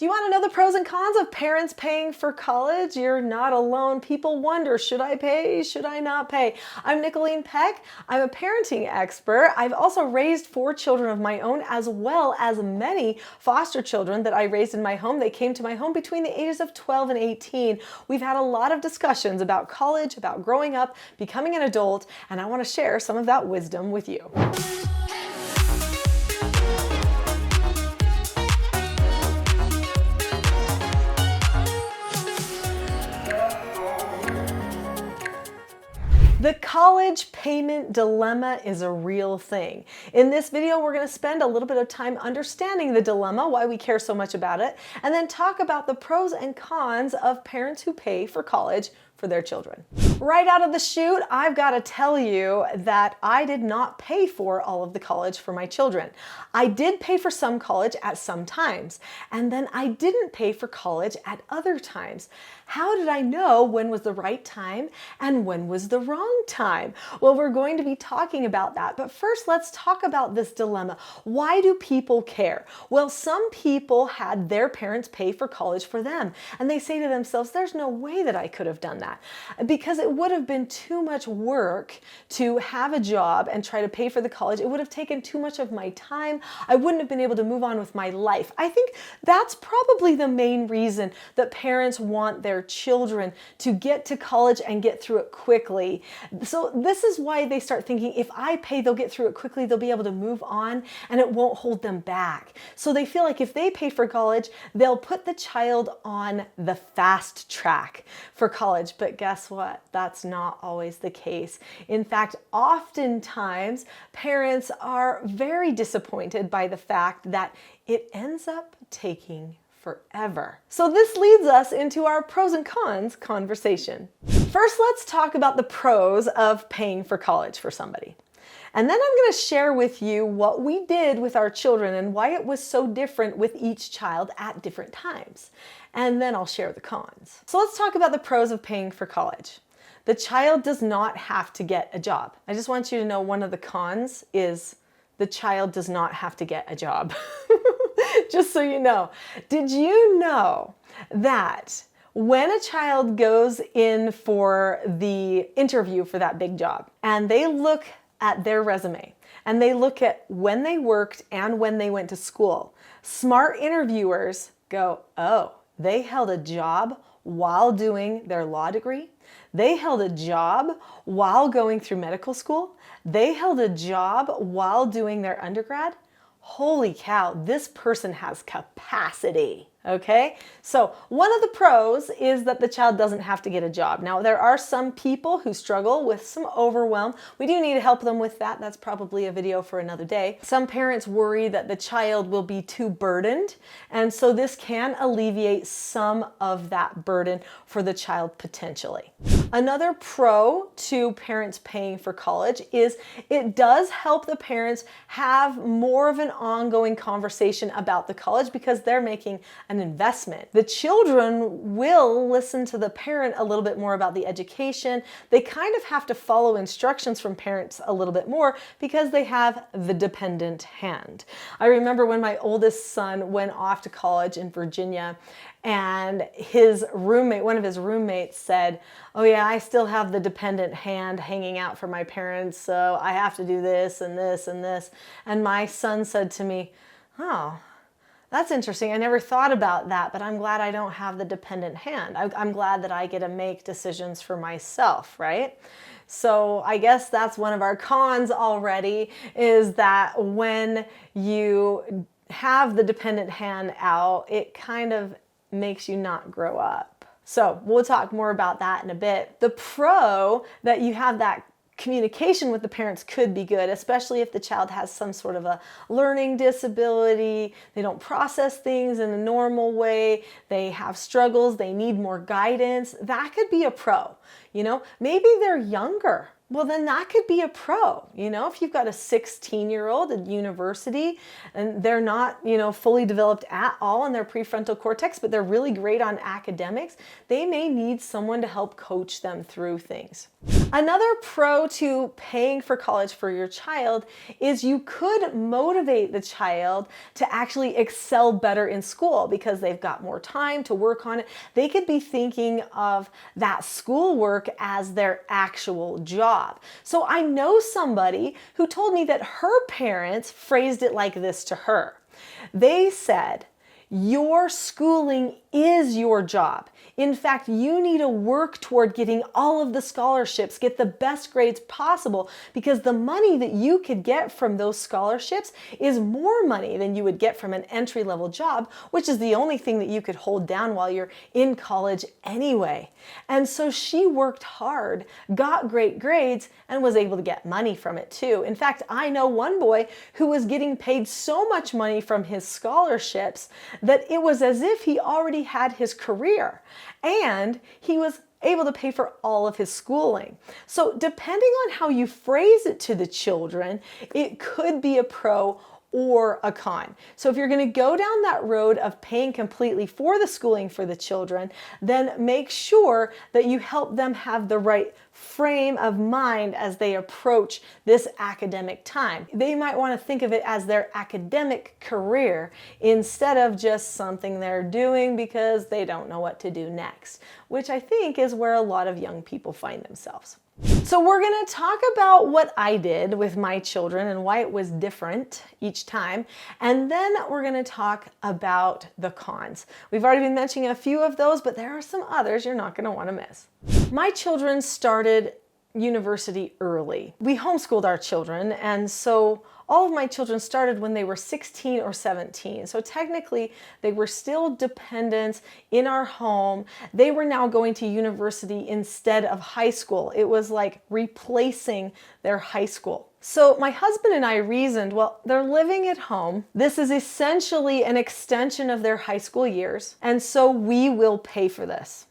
Do you want to know the pros and cons of parents paying for college? You're not alone. People wonder, should I pay? Should I not pay? I'm Nicholeen Peck. I'm a parenting expert. I've also raised 4 children of my own, as well as many foster children that I raised in my home. They came to my home between the ages of 12 and 18. We've had a lot of discussions about college, about growing up, becoming an adult, and I want to share some of that wisdom with you. The college payment dilemma is a real thing. In this video, we're going to spend a little bit of time understanding the dilemma, why we care so much about it, and then talk about the pros and cons of parents who pay for college for their children. Right out of the chute, I've got to tell you that I did not pay for all of the college for my children. I did pay for some college at some times, and then I didn't pay for college at other times. How did I know when was the right time and when was the wrong time? Well, we're going to be talking about that, but first let's talk about this dilemma. Why do people care? Well, some people had their parents pay for college for them, and they say to themselves, there's no way that I could have done that, because it would have been too much work to have a job and try to pay for the college. It would have taken too much of my time. I wouldn't have been able to move on with my life. I think that's probably the main reason that parents want their children to get to college and get through it quickly. So this is why they start thinking, if I pay, they'll get through it quickly, they'll be able to move on and it won't hold them back. So they feel like if they pay for college, they'll put the child on the fast track for college. But guess what? That's not always the case. In fact, oftentimes parents are very disappointed by the fact that it ends up taking forever. So this leads us into our pros and cons conversation. First, let's talk about the pros of paying for college for somebody. And then I'm going to share with you what we did with our children and why it was so different with each child at different times. And then I'll share the cons. So let's talk about the pros of paying for college. The child does not have to get a job. I just want you to know one of the cons is the child does not have to get a job. Just so you know. Did you know that when a child goes in for the interview for that big job and they look at their resume and they look at when they worked and when they went to school, smart interviewers go, oh, they held a job while doing their law degree. They held a job while going through medical school. They held a job while doing their undergrad. Holy cow, this person has capacity. Okay, so one of the pros is that the child doesn't have to get a job. Now, there are some people who struggle with some overwhelm. We do need to help them with that. That's probably a video for another day. Some parents worry that the child will be too burdened, and so this can alleviate some of that burden for the child potentially. Another pro to parents paying for college is it does help the parents have more of an ongoing conversation about the college because they're making an investment. The children will listen to the parent a little bit more about the education. They kind of have to follow instructions from parents a little bit more because they have the dependent hand. I remember when my oldest son went off to college in Virginia and his roommate, one of his roommates said, oh yeah, I still have the dependent hand hanging out for my parents, so I have to do this and this and this. And my son said to me, oh, that's interesting. I never thought about that, but I'm glad I don't have the dependent hand. I'm glad that I get to make decisions for myself, right? So I guess that's one of our cons already, is that when you have the dependent hand out, it kind of makes you not grow up. So we'll talk more about that in a bit. The pro that you have that communication with the parents could be good, especially if the child has some sort of a learning disability, they don't process things in a normal way, they have struggles, they need more guidance. That could be a pro. You know, maybe they're younger. Well, then that could be a pro. You know, if you've got a 16-year-old at university and they're not, fully developed at all in their prefrontal cortex, but they're really great on academics, they may need someone to help coach them through things. Another pro to paying for college for your child is you could motivate the child to actually excel better in school because they've got more time to work on it. They could be thinking of that schoolwork as their actual job. So I know somebody who told me that her parents phrased it like this to her. They said, "Your schooling is your job. In fact, you need to work toward getting all of the scholarships, get the best grades possible, because the money that you could get from those scholarships is more money than you would get from an entry-level job, which is the only thing that you could hold down while you're in college anyway." And so she worked hard, got great grades, and was able to get money from it too. In fact, I know one boy who was getting paid so much money from his scholarships that it was as if he already had his career, and he was able to pay for all of his schooling. So depending on how you phrase it to the children, it could be a pro or a con. So if you're going to go down that road of paying completely for the schooling for the children, then make sure that you help them have the right frame of mind as they approach this academic time. They might want to think of it as their academic career instead of just something they're doing because they don't know what to do next, which I think is where a lot of young people find themselves. So we're going to talk about what I did with my children and why it was different each time. And then we're going to talk about the cons. We've already been mentioning a few of those, but there are some others you're not going to want to miss. My children started university early. We homeschooled our children, and so all of my children started when they were 16 or 17. So technically, they were still dependents in our home. They were now going to university instead of high school. It was like replacing their high school. So my husband and I reasoned, well, they're living at home. This is essentially an extension of their high school years, and so we will pay for this.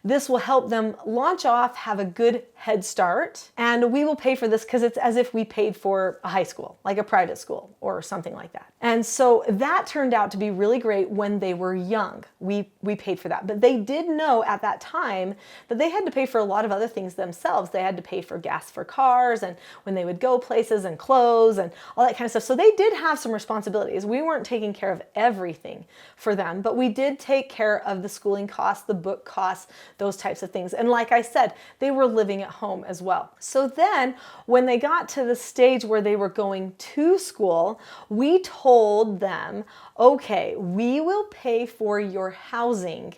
This will help them launch off, have a good head start, and we will pay for this because it's as if we paid for a high school, like a private school or something like that. And so that turned out to be really great when they were young. We paid for that. But they did know at that time that they had to pay for a lot of other things themselves. They had to pay for gas for cars and when they would go places and clothes and all that kind of stuff. So they did have some responsibilities. We weren't taking care of everything for them, but we did take care of the schooling costs, the book costs, those types of things. And like I said, they were living at home as well. So then when they got to the stage where they were going to school, we told them, okay, we will pay for your housing,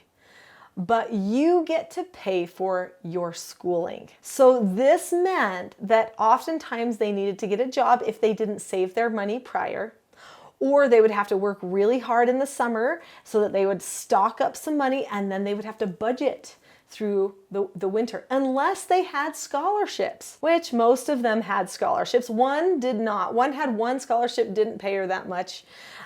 but you get to pay for your schooling. So this meant that oftentimes they needed to get a job if they didn't save their money prior, or they would have to work really hard in the summer so that they would stock up some money, and then they would have to budget through the winter, unless they had scholarships, which most of them had scholarships. One did not. One had one scholarship, didn't pay her that much.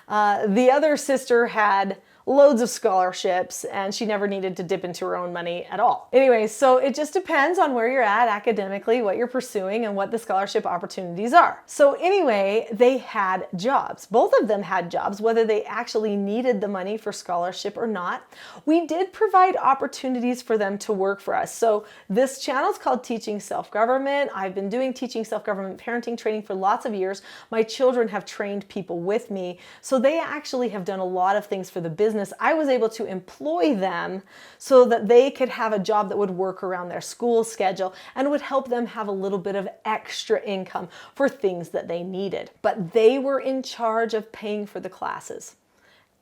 The other sister had loads of scholarships, and she never needed to dip into her own money at all. Anyway, so it just depends on where you're at academically, what you're pursuing, and what the scholarship opportunities are. So anyway, they had jobs. Both of them had jobs, whether they actually needed the money for scholarship or not. We did provide opportunities for them to work for us. So this channel is called Teaching Self-Government. I've been doing teaching self-government parenting training for lots of years. My children have trained people with me, so they actually have done a lot of things for the business. I was able to employ them so that they could have a job that would work around their school schedule and would help them have a little bit of extra income for things that they needed. But they were in charge of paying for the classes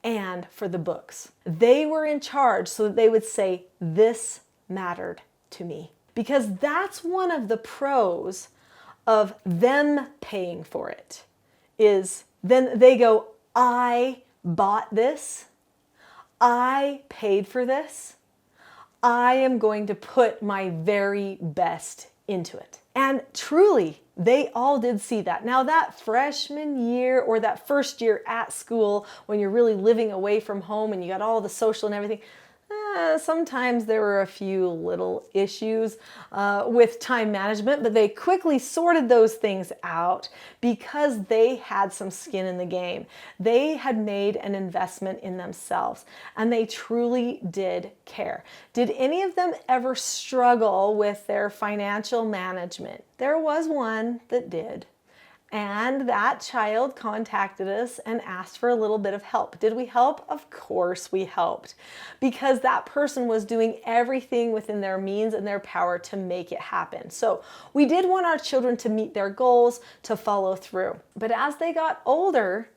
and for the books. They were in charge so that they would say, this mattered to me. Because that's one of the pros of them paying for it, is then they go, I bought this. I paid for this. I am going to put my very best into it. And truly, they all did see that. Now that freshman year or that first year at school, when you're really living away from home and you got all the social and everything, Sometimes there were a few little issues with time management, but they quickly sorted those things out because they had some skin in the game. They had made an investment in themselves, and they truly did care. Did any of them ever struggle with their financial management? There was one that did. And that child contacted us and asked for a little bit of help. Did we help? Of course we helped, because that person was doing everything within their means and their power to make it happen. So we did want our children to meet their goals, to follow through. But as they got older,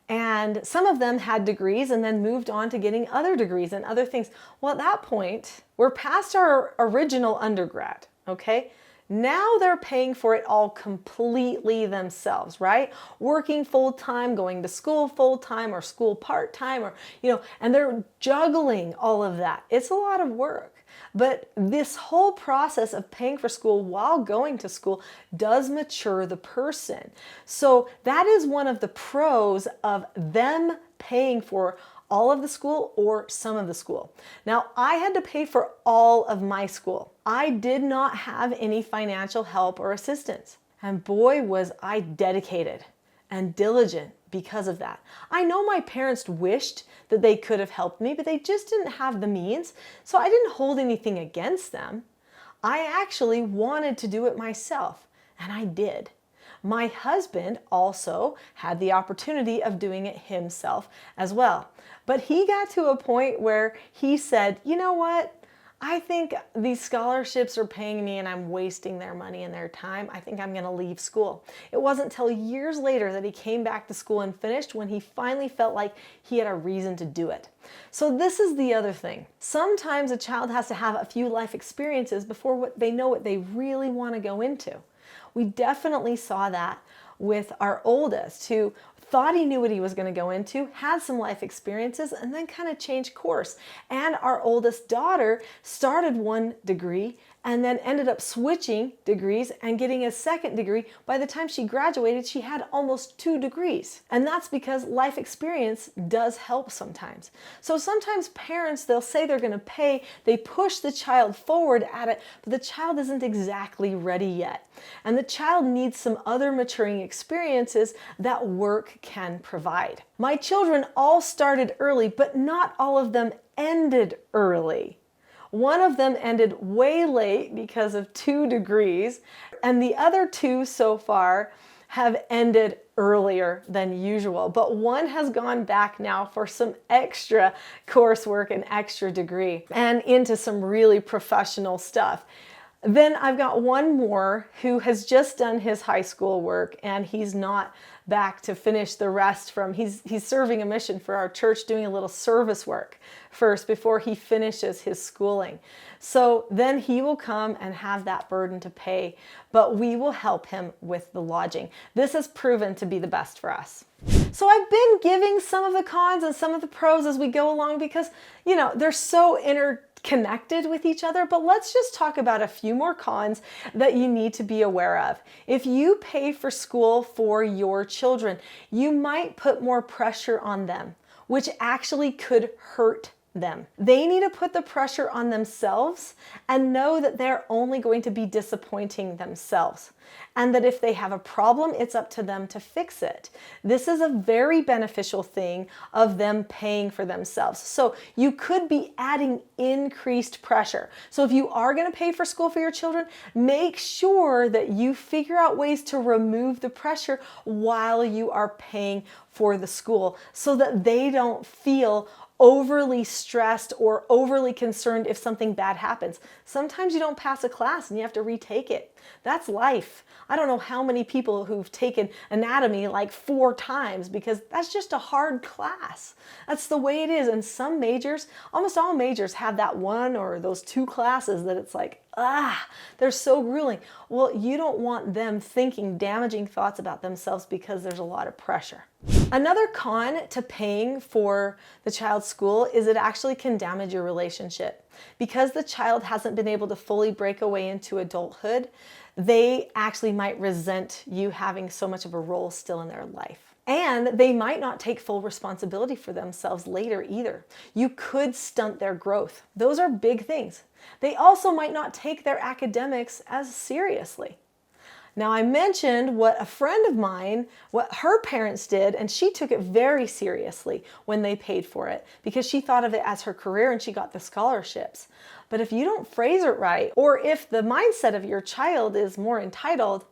and some of them had degrees and then moved on to getting other degrees and other things. Well, at that point, we're past our original undergrad, okay? Now they're paying for it all completely themselves, right? Working full-time, going to school full-time or school part-time, or, and they're juggling all of that. It's a lot of work. But this whole process of paying for school while going to school does mature the person. So that is one of the pros of them paying for all of the school or some of the school. Now, I had to pay for all of my school. I did not have any financial help or assistance. And boy, was I dedicated and diligent because of that. I know my parents wished that they could have helped me, but they just didn't have the means. So I didn't hold anything against them. I actually wanted to do it myself, and I did. My husband also had the opportunity of doing it himself as well. But he got to a point where he said, you know what? I think these scholarships are paying me and I'm wasting their money and their time. I think I'm going to leave school. It wasn't until years later that he came back to school and finished, when he finally felt like he had a reason to do it. So this is the other thing. Sometimes a child has to have a few life experiences before they know what they really want to go into. We definitely saw that with our oldest, who thought he knew what he was going to go into, had some life experiences, and then kind of changed course. And our oldest daughter started one degree and then ended up switching degrees and getting a second degree. By the time she graduated, she had almost 2 degrees. And that's because life experience does help sometimes. So sometimes parents, they'll say they're going to pay, they push the child forward at it, but the child isn't exactly ready yet. And the child needs some other maturing experiences that work can provide. My children all started early, but not all of them ended early. One of them ended way late because of 2 degrees, and the other 2 so far have ended earlier than usual. But one has gone back now for some extra coursework and extra degree and into some really professional stuff. Then I've got one more who has just done his high school work, and he's not back to finish the rest from, he's serving a mission for our church, doing a little service work first before he finishes his schooling. So then he will come and have that burden to pay, but we will help him with the lodging. This has proven to be the best for us. So I've been giving some of the cons and some of the pros as we go along because, they're so interconnected with each other, but let's just talk about a few more cons that you need to be aware of. If you pay for school for your children, you might put more pressure on them, which actually could hurt them. They need to put the pressure on themselves and know that they're only going to be disappointing themselves, and that if they have a problem, it's up to them to fix it. This is a very beneficial thing of them paying for themselves. So you could be adding increased pressure. So if you are going to pay for school for your children, make sure that you figure out ways to remove the pressure while you are paying for the school, so that they don't feel overly stressed or overly concerned if something bad happens. Sometimes you don't pass a class and you have to retake it. That's life. I don't know how many people who've taken anatomy like 4 times because that's just a hard class. That's the way it is. And some majors, almost all majors, have that one or those 2 classes that it's like, they're so grueling. Well, you don't want them thinking damaging thoughts about themselves because there's a lot of pressure. Another con to paying for the child's school is it actually can damage your relationship. Because the child hasn't been able to fully break away into adulthood, they actually might resent you having so much of a role still in their life. And they might not take full responsibility for themselves later either. You could stunt their growth. Those are big things. They also might not take their academics as seriously. Now, I mentioned what a friend of mine, what her parents did, and she took it very seriously when they paid for it because she thought of it as her career and she got the scholarships. But if you don't phrase it right, or if the mindset of your child is more entitled,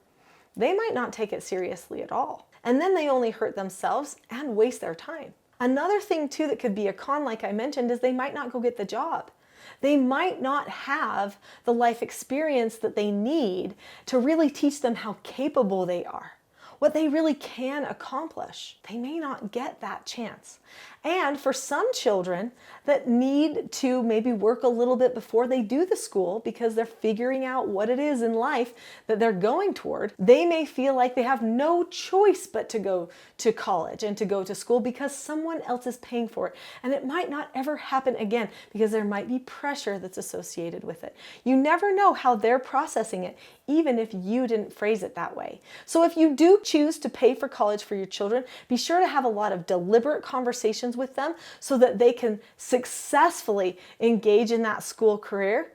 they might not take it seriously at all. And then they only hurt themselves and waste their time. Another thing too that could be a con, like I mentioned, is they might not go get the job. They might not have the life experience that they need to really teach them how capable they are, what they really can accomplish. They may not get that chance. And for some children that need to maybe work a little bit before they do the school because they're figuring out what it is in life that they're going toward, they may feel like they have no choice but to go to college and to go to school because someone else is paying for it. And it might not ever happen again because there might be pressure that's associated with it. You never know how they're processing it, even if you didn't phrase it that way. So if you do choose to pay for college for your children, be sure to have a lot of deliberate conversations with them so that they can successfully engage in that school career.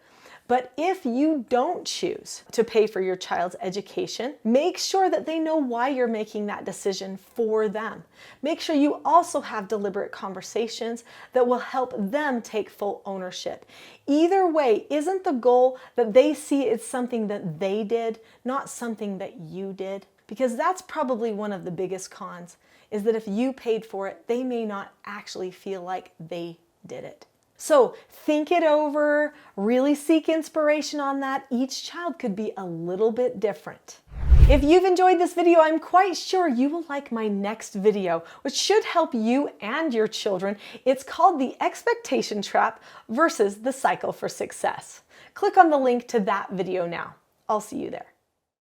But if you don't choose to pay for your child's education, make sure that they know why you're making that decision for them. Make sure you also have deliberate conversations that will help them take full ownership. Either way, isn't the goal that they see it's something that they did, not something that you did? Because that's probably one of the biggest cons, is that if you paid for it, they may not actually feel like they did it. So think it over, really seek inspiration on that. Each child could be a little bit different. If you've enjoyed this video, I'm quite sure you will like my next video, which should help you and your children. It's called The Expectation Trap versus the Cycle for Success. Click on the link to that video now. I'll see you there.